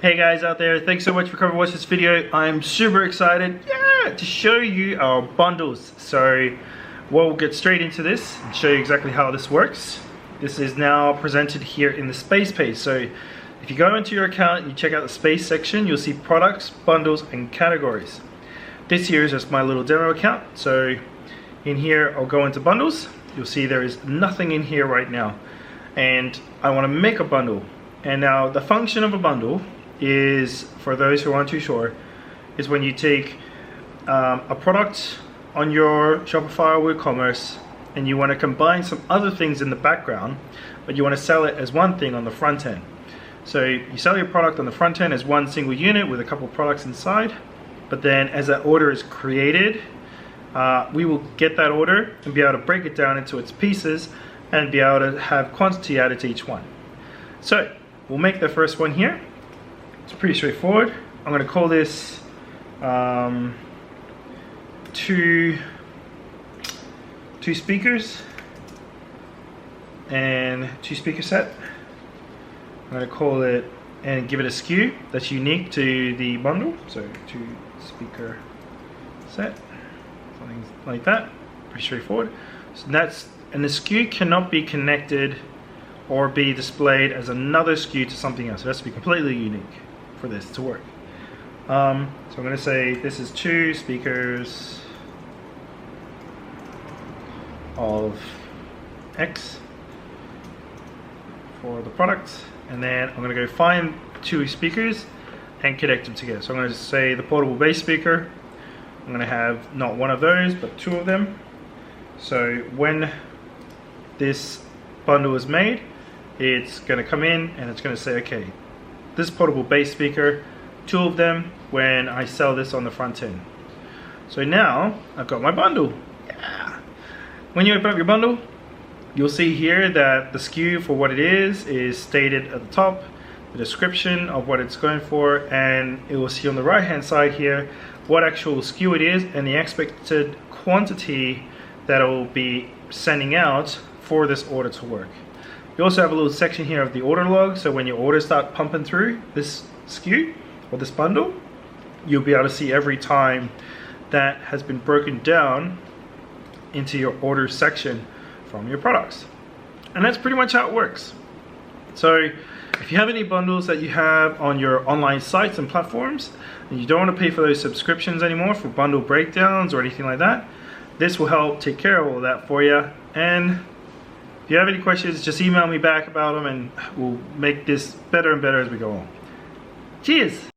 Hey guys out there, thanks so much for coming to watch this video. I'm super excited to show you our bundles. So we'll get straight into this and show you exactly how this works. This is now presented here in the Space page. So if you go into your account and you check out the Space section, you'll see products, bundles, and categories. This here is just my little demo account. So in here, I'll go into bundles. You'll see there is nothing in here right now. And I want to make a bundle. And now the function of a bundle is, for those who aren't too sure, is when you take a product on your Shopify or WooCommerce and you want to combine some other things in the background, but you want to sell it as one thing on the front end. So you sell your product on the front end as one single unit with a couple of products inside, but then as that order is created, we will get that order and be able to break it down into its pieces and be able to have quantity added to each one. So we'll make the first one here. It's pretty straightforward. I'm going to call this two speakers and two speaker set. I'm going to call it and give it a SKU that's unique to the bundle. So two speaker set, something like that. Pretty straightforward. So and the SKU cannot be connected or be displayed as another SKU to something else. It has to be completely unique for this to work. So I'm going to say this is two speakers of X for the product, and then I'm going to go find two speakers and connect them together. So I'm going to say the portable bass speaker. I'm going to have not one of those but two of them. So when this bundle is made, it's going to come in and it's going to say, okay, this portable bass speaker, two of them when I sell this on the front end. So now I've got my bundle. Yeah. When you open up your bundle, you'll see here that the SKU for what it is stated at the top, the description of what it's going for, and it will see on the right hand side here what actual SKU it is and the expected quantity that it will be sending out for this order to work. You also have a little section here of the order log, so when your orders start pumping through this SKU or this bundle, you'll be able to see every time that has been broken down into your order section from your products. And that's pretty much how it works. So if you have any bundles that you have on your online sites and platforms and you don't want to pay for those subscriptions anymore for bundle breakdowns or anything like that, this will help take care of all that for you. And if you have any questions, just email me back about them and we'll make this better and better as we go on. Cheers!